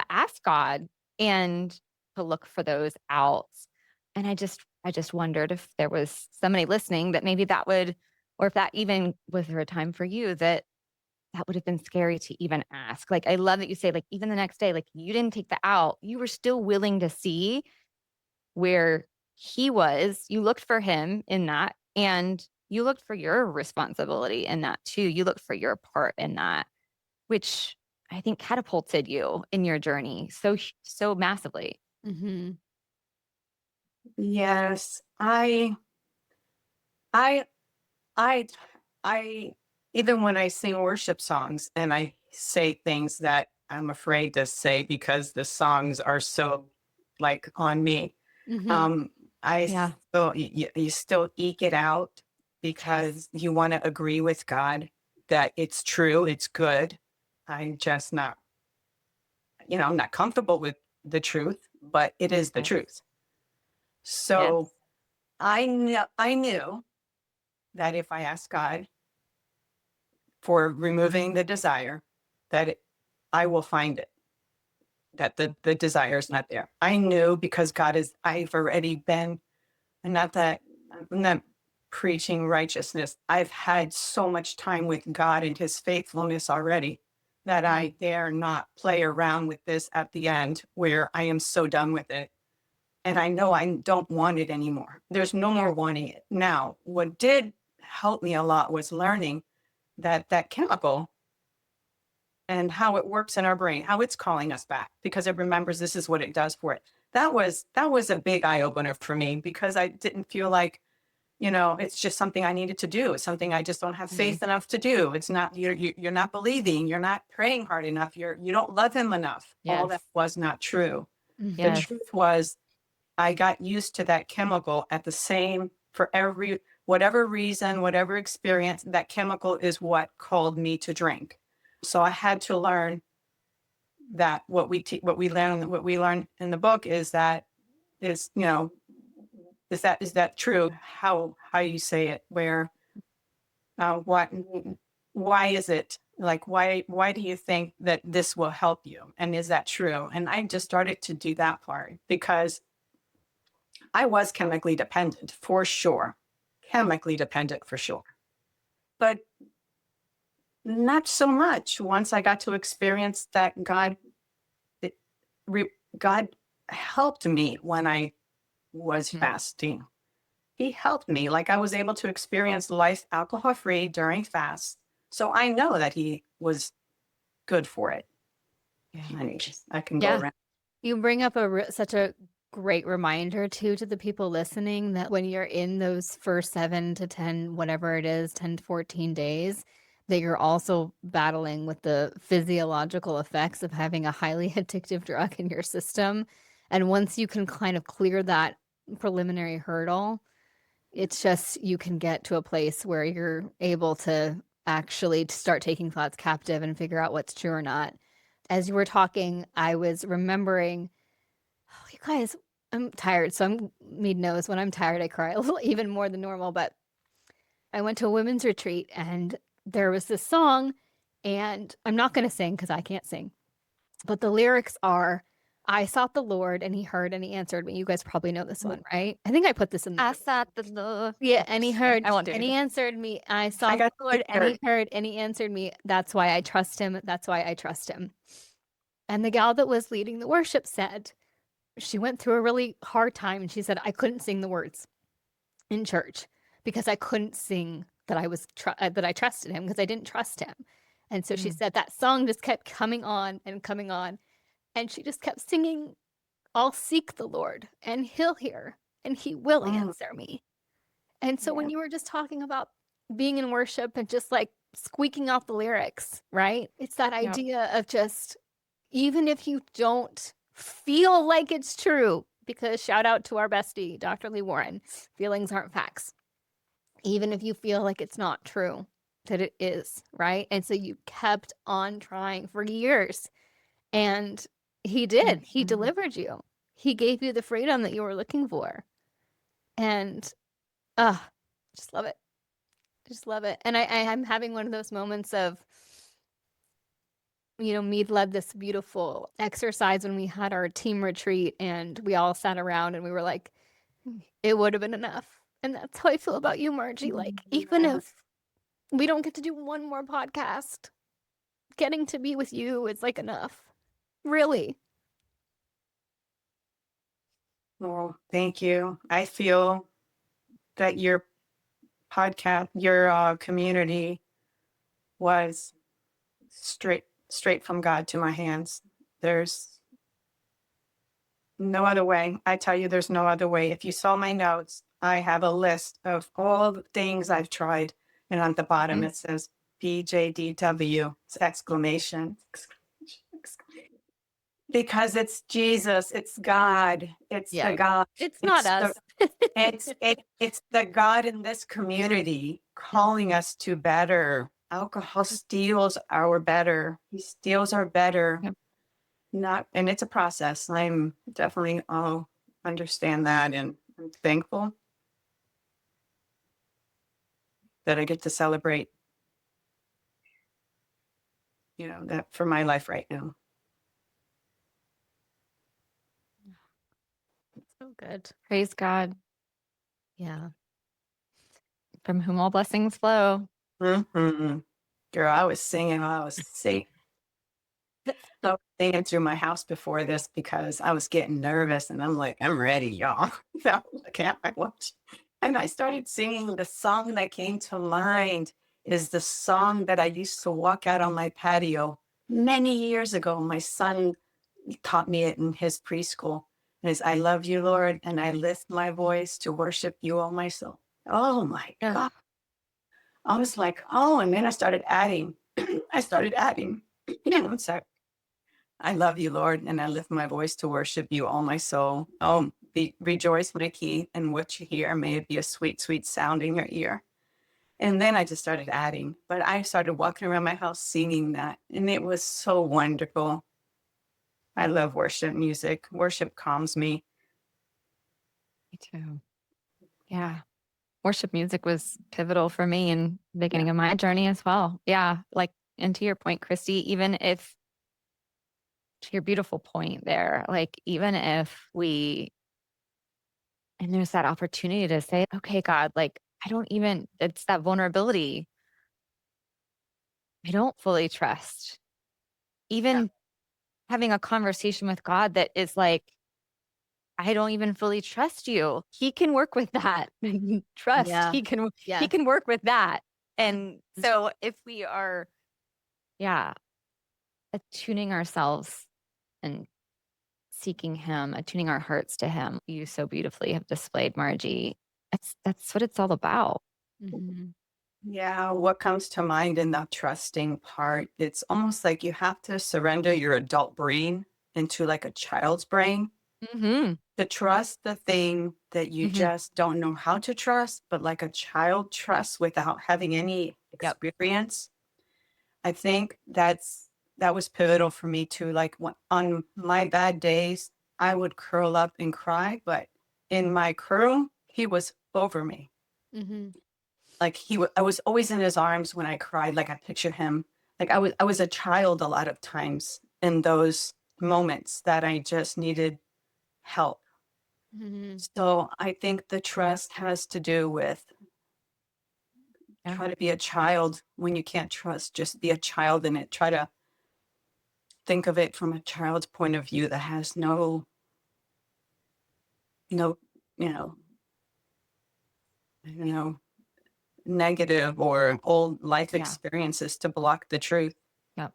ask God and to look for those outs. And I just wondered if there was somebody listening that maybe that would, or if that even was there a time for you that would have been scary to even ask. Like, I love that you say, like, even the next day, like, you didn't take the out, you were still willing to see where He was. You looked for Him in that, and you looked for your responsibility in that too. You looked for your part in that, which I think catapulted you in your journey so massively. Mm-hmm. Yes, I, I, I, even when I sing worship songs and I say things that I'm afraid to say because the songs are so like on me, Mm-hmm. um, I Yeah. still, you still eke it out because you want to agree with God that it's true, it's good. I'm just not, I'm not comfortable with the truth, but it is the Yes. truth. Yes. So I knew that if I asked God for removing the desire, that I will find it, that the desire is not there. I knew because I've already been, and not that I'm not preaching righteousness. I've had so much time with God and his faithfulness already that I dare not play around with this at the end where I am so done with it. And I know I don't want it anymore. There's no more wanting it. Now, what did help me a lot was learning that chemical and how it works in our brain, how it's calling us back because it remembers this is what it does for it. That was a big eye opener for me because I didn't feel like, it's just something I needed to do. It's something I just don't have faith enough to do. It's not you're not believing, you're not praying hard enough, you don't love him enough. All that Yes. was not true. Mm-hmm. The Yes. truth was I got used to that chemical at the same for whatever reason, whatever experience, that chemical is what called me to drink. So I had to learn that what we learn in the book is is that true? How you say it? Where what why is it like why do you think that this will help you? And is that true? And I just started to do that part because I was chemically dependent for sure. Chemically dependent for sure. But not so much once I got to experience that it, God helped me when I was fasting. He helped me. Like I was able to experience life alcohol free during fast. So I know that he was good for it. I can go Yeah. around. You bring up such a great reminder too to the people listening that when you're in those first 7 to 10, whatever it is, 10 to 14 days, that you're also battling with the physiological effects of having a highly addictive drug in your system. And once you can kind of clear that preliminary hurdle, it's just you can get to a place where you're able to actually start taking thoughts captive and figure out what's true or not. As you were talking, I was remembering, oh, you guys, I'm tired. So Mead knows when I'm tired, I cry a little even more than normal. But I went to a women's retreat and there was this song, and I'm not going to sing because I can't sing, but the lyrics are, I sought the Lord and he heard and he answered me. You guys probably know this one, right? I think I put this in the I sought the Lord. yeah, and he heard I won't do and it. he answered me. I I sought got the Lord and scared. he heard and he answered me. That's why I trust him. That's why I trust him. And the gal that was leading the worship said she went through a really hard time and she said, I couldn't sing the words in church because I couldn't sing that that I trusted him because I didn't trust him. And so she said that song just kept coming on and coming on. And she just kept singing, I'll seek the Lord and he'll hear and he will Mm, answer me. And so when yeah. you were just talking about being in worship and just like squeaking out the lyrics, right? It's that Yep. idea of just, even if you don't feel like it's true, because shout out to our bestie, Dr. Lee Warren, feelings aren't facts. Even if you feel like it's not true, that it is, right? And so you kept on trying for years. And he did. He delivered you. He gave you the freedom that you were looking for. And just love it. Just love it. And I'm having one of those moments of, Mead led this beautiful exercise when we had our team retreat and we all sat around and we were like, it would have been enough. And that's how I feel about you, Margie. Like, even if we don't get to do one more podcast, getting to be with you is like enough. Really. Well, thank you. I feel that you're podcast, your community was straight from God to my hands. There's no other way. I tell you, there's no other way. If you saw my notes, I have a list of all the things I've tried. And on the bottom, it says BJDW. It's exclamation. Because it's Jesus, it's God, it's Yeah. the God. It's not the- us. it's the God in this community calling us to better. Alcohol steals our better. He steals our better. Yep. Not, and it's a process. I'm definitely understand that, and I'm thankful that I get to celebrate, that for my life right now. So good. Praise God, Yeah. from whom all blessings flow. Mm-hmm. Girl, I was singing while I was sick. So singing through my house before this because I was getting nervous, and I'm like, I'm ready, y'all. So I can't watch. And I started singing. The song that came to mind is the song that I used to walk out on my patio many years ago. My son taught me it in his preschool. And it's, I love you, Lord, and I lift my voice to worship you, all my soul. Oh my Yeah. God. I was like, oh, and then I started adding. I'm sorry. I love you, Lord, and I lift my voice to worship you, all my soul. Oh, rejoice, my key, and what you hear. May it be a sweet, sweet sound in your ear. And then I just started adding, but I started walking around my house singing that, and it was so wonderful. I love worship music. Worship calms me. Me too. Yeah. Worship music was pivotal for me in the beginning of my journey as well. Yeah. Like, and to your point, Christy, even if, to your beautiful point there, like, even if and there's that opportunity to say, okay, God, like, it's that vulnerability. I don't fully trust. Even having a conversation with God that is like, I don't even fully trust you. He can work with that. Trust. Yeah. He can Yeah. he can work with that. And so if we are, attuning ourselves and seeking him, attuning our hearts to him, you so beautifully have displayed, Margie. That's what it's all about. Mm-hmm. Yeah, what comes to mind in the trusting part, it's almost like you have to surrender your adult brain into like a child's brain Mm-hmm. to trust the thing that you Mhm. just don't know how to trust, but like a child trusts without having any Yep. experience. I think that was pivotal for me too. Like on my bad days, I would curl up and cry, but in my curl, he was over me. Mm-hmm. Like I was always in his arms when I cried. Like I picture him. Like I was a child a lot of times in those moments that I just needed help. Mm-hmm. So I think the trust has to do with Yeah. try to be a child when you can't trust. Just be a child in it. Try to think of it from a child's point of view that has no, you know, I don't know, negative or old life Yeah. experiences to block the truth. Yep.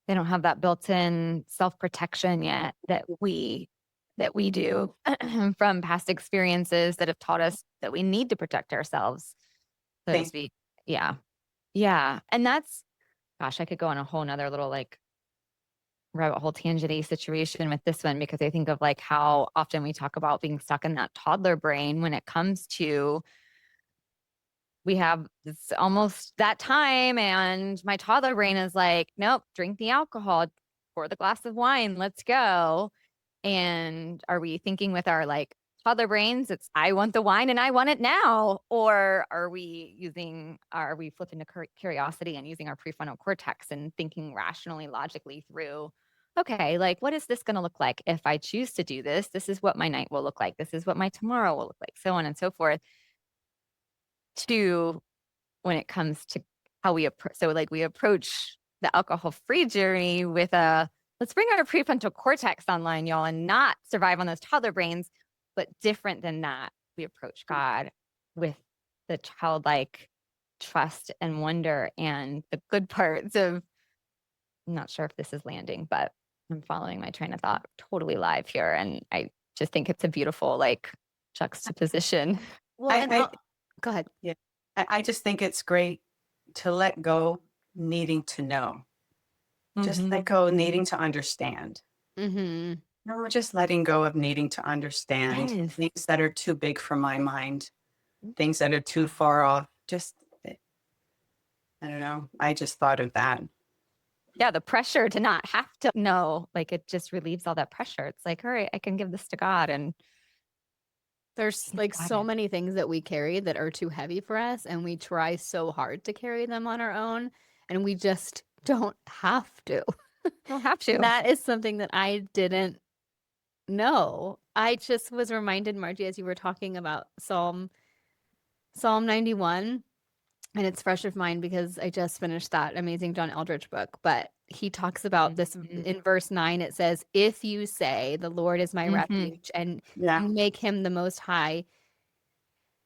They don't have that built-in self-protection yet that we do from past experiences that have taught us that we need to protect ourselves, so to Think speak. Yeah. Yeah. And that's, gosh, I could go on a whole nother little like rabbit hole tangent situation with this one, because I think of like how often we talk about being stuck in that toddler brain when it comes to, we have it's almost that time and my toddler brain is like, nope, drink the alcohol, pour the glass of wine, let's go. And are we thinking with our like toddler brains, it's I want the wine and I want it now? Or are we flipping to curiosity and using our prefrontal cortex and thinking rationally, logically through, okay, like what is this going to look like if I choose to do this? This is what my night will look like. This is what my tomorrow will look like, so on and so forth. To when it comes to how we approach, so like we approach the alcohol-free journey with let's bring our prefrontal cortex online, y'all, and not survive on those toddler brains. But different than that, we approach God with the childlike trust and wonder and the good parts of, I'm not sure if this is landing, but I'm following my train of thought totally live here. And I just think it's a beautiful like juxtaposition. Well, I, and I go ahead. yeah, I just think it's great to let go, needing to know. Just Mhm. let go, needing to understand. Mm-hmm. No, just letting go of needing to understand Yes. things that are too big for my mind, things that are too far off. Just, I don't know. I just thought of that. Yeah, the pressure to not have to know, like it just relieves all that pressure. It's like, all right, I can give this to God and There's he's like got so it. many things that we carry that are too heavy for us, and we try so hard to carry them on our own, and we just don't have to. Don't have to. That is something that I didn't know. I just was reminded, Margie, as you were talking about Psalm 91, and it's fresh of mind because I just finished that amazing John Eldridge book. But he talks about this Mhm. in verse 9. It says, "If you say, 'The Lord is my Mhm. refuge,' and Yeah. you make him the most high,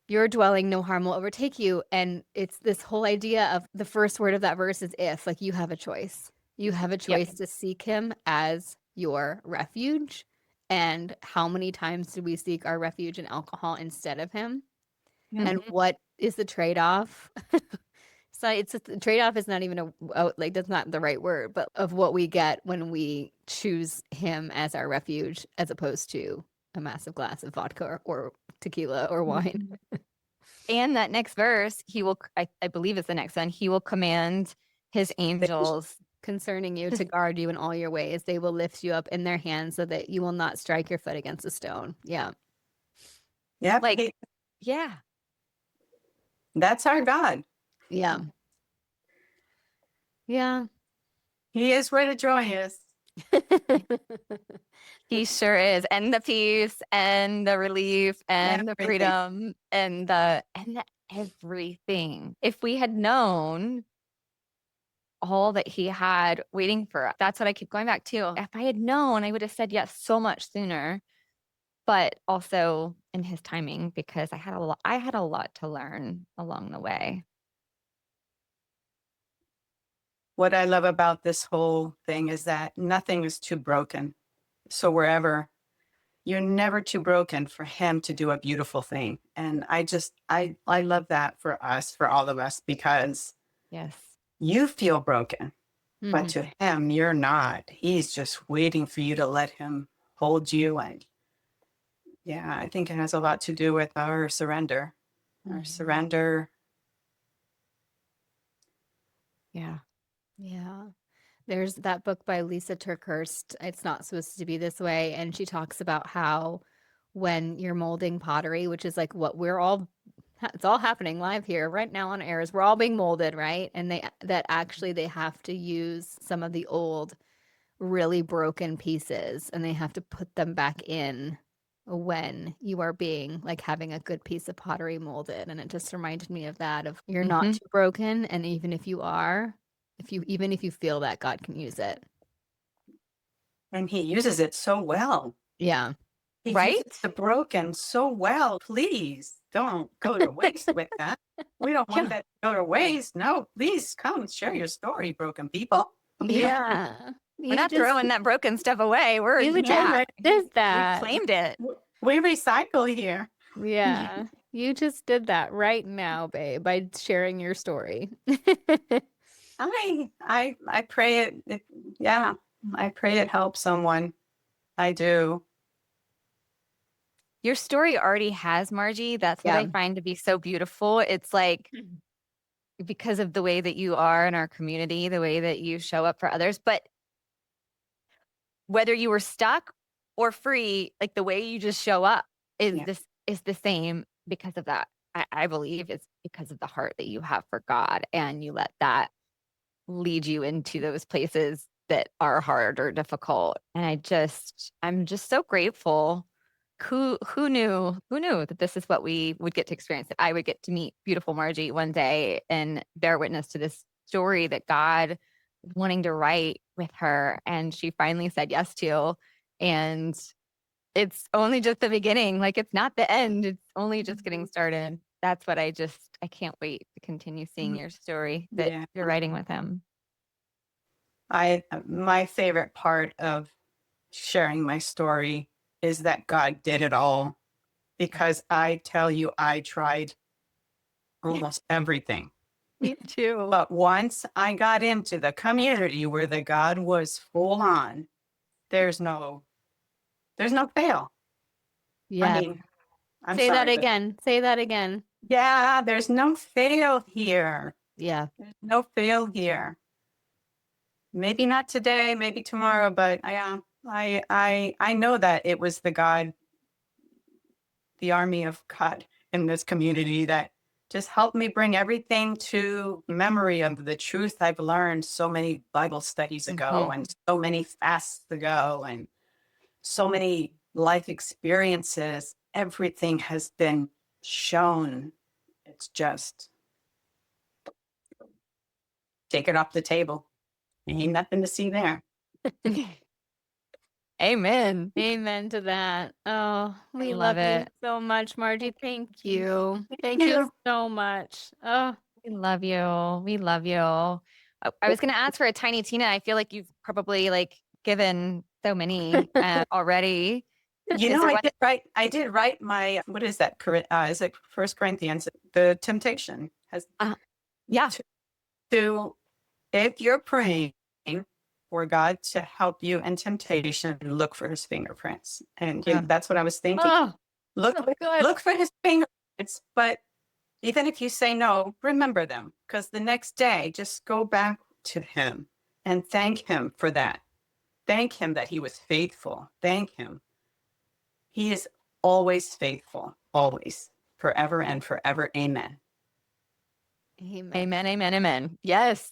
your dwelling, no harm will overtake you." And it's this whole idea of the first word of that verse is if, like you have a choice. You have a Yep. choice to seek him as your refuge. And how many times do we seek our refuge in alcohol instead of him? And Mhm. what is the trade-off? So it's the trade-off is not even like that's not the right word, but of what we get when we choose him as our refuge as opposed to a massive glass of vodka or tequila or wine. And that next verse, he will, I believe it's the next one, he will command his angels. Concerning you to guard you in all your ways. They will lift you up in their hands so that you will not strike your foot against a stone. Yeah. Yep. Like, yeah. That's our God. Yeah. Yeah. He is where the joy is. He sure is. And the peace and the relief and the Everything. freedom and the everything. If we had known all that he had waiting for us, that's what I keep going back to. If I had known, I would have said yes so much sooner, but also in his timing because I had a lot to learn along the way. What I love about this whole thing is that nothing is too broken. So wherever you're never too broken for him to do a beautiful thing. And I love that for us, for all of us, because Yes. you feel broken, but Mhm. to him, you're not. He's just waiting for you to let him hold you. And yeah, I think it has a lot to do with our surrender. Our Mhm. surrender. Yeah. Yeah. There's that book by Lisa Turkhurst, It's Not Supposed to Be This Way. And she talks about how when you're molding pottery, which is like what we're all, it's all happening live here right now on air, is we're all being molded, right? And that actually they have to use some of the old, really broken pieces and they have to put them back in when you are being like having a good piece of pottery molded. And it just reminded me of that, of you're not Mhm. too broken. And even if you are, even if you feel that, God can use it. And he uses it so well. Yeah. He uses Right? the broken so well. Please don't go to waste with that. We don't want Yeah. that to go to waste. No, please come share your story, broken people. Yeah. Yeah. We're not throwing that broken stuff away. You Yeah, just did we that. claimed it. We recycle here. Yeah. You just did that right now, babe, by sharing your story. I pray yeah, I pray it helps someone. I do. Your story already has, Margie. That's what Yeah. I find to be so beautiful. It's like because of the way that you are in our community, the way that you show up for others, but whether you were stuck or free, like the way you just show up Yeah. is the same because of that. I believe it's because of the heart that you have for God and you let that lead you into those places that are hard or difficult. And I'm just so grateful. Who knew that this is what we would get to experience, that I would get to meet beautiful Margie one day and bear witness to this story that God was wanting to write with her. And she finally said yes to. And it's only just the beginning. Like it's not the end. It's only just getting started. that's what I can't wait to continue seeing your story that Yeah. you're writing with him. My favorite part of sharing my story is that God did it all, because I tell you, I tried almost everything. Me too. But once I got into the community where the God was full on, there's no fail. Yeah. I mean, I'm Say that sorry, but again. Say that again. yeah, there's no fail here. Yeah. There's no fail here. Maybe not today, maybe tomorrow, but I know that it was the God, the army of God in this community that just helped me bring everything to memory of the truth I've learned so many Bible studies ago and so many fasts ago and so many life experiences. Everything has been shown. It's just take it off the table. Ain't nothing to see there. Amen. Amen to that. Oh, we love love you it. so much, Margie. Thank you. Thank you. you so much. Oh, We love you. We love you. I was going to ask for a tiny Tina. I feel like you've probably given so many already. You Is know, there one? I did write my, what is that? Is it First Corinthians? The temptation has Yeah. to, if you're praying for God to help you in temptation, look for his fingerprints. And Yeah. that's what I was thinking. oh, Look, so good. look for his fingerprints. But even if you say no, remember them, because the next day, just go back to him and thank him for that. Thank him that he was faithful. Thank him. He is always faithful, always, forever and forever. Amen. Amen. Amen. Amen. Amen. Yes.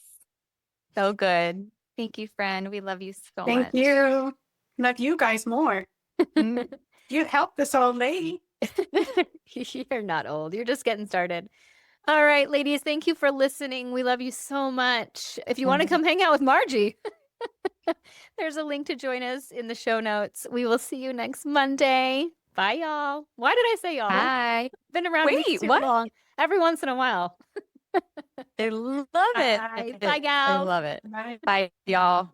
So good. Thank you, friend. We love you so Thank much. you. Love you guys more. Mm. You helped this old lady. You're not old. You're just getting started. All right, ladies, thank you for listening. We love you so much. If you want to come hang out with Margie, there's a link to join us in the show notes. We will see you next Monday. Bye, y'all. Why did I say y'all? Bye. Been around me Wait, too what? long. Every once in a while. I love Bye. it. Bye, I gals. love it. Bye. Bye, y'all.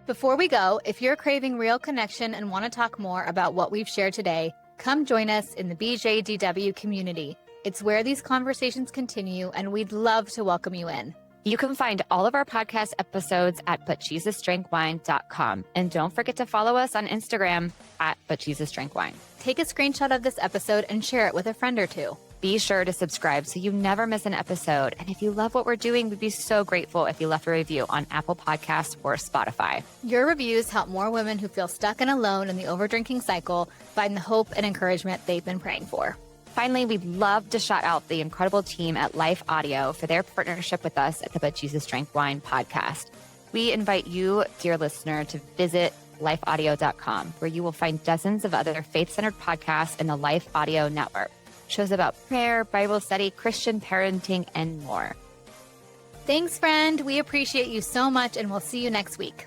Before we go, if you're craving real connection and want to talk more about what we've shared today, come join us in the BJDW community. It's where these conversations continue, and we'd love to welcome you in. You can find all of our podcast episodes at butjesusdrankwine.com. And don't forget to follow us on Instagram at butjesusdrankwine. Take a screenshot of this episode and share it with a friend or two. Be sure to subscribe so you never miss an episode. And if you love what we're doing, we'd be so grateful if you left a review on Apple Podcasts or Spotify. Your reviews help more women who feel stuck and alone in the overdrinking cycle find the hope and encouragement they've been praying for. Finally, we'd love to shout out the incredible team at Life Audio for their partnership with us at the But Jesus Drank Wine podcast. We invite you, dear listener, to visit lifeaudio.com, where you will find dozens of other faith-centered podcasts in the Life Audio network. Shows about prayer, Bible study, Christian parenting, and more. Thanks, friend. We appreciate you so much, and we'll see you next week.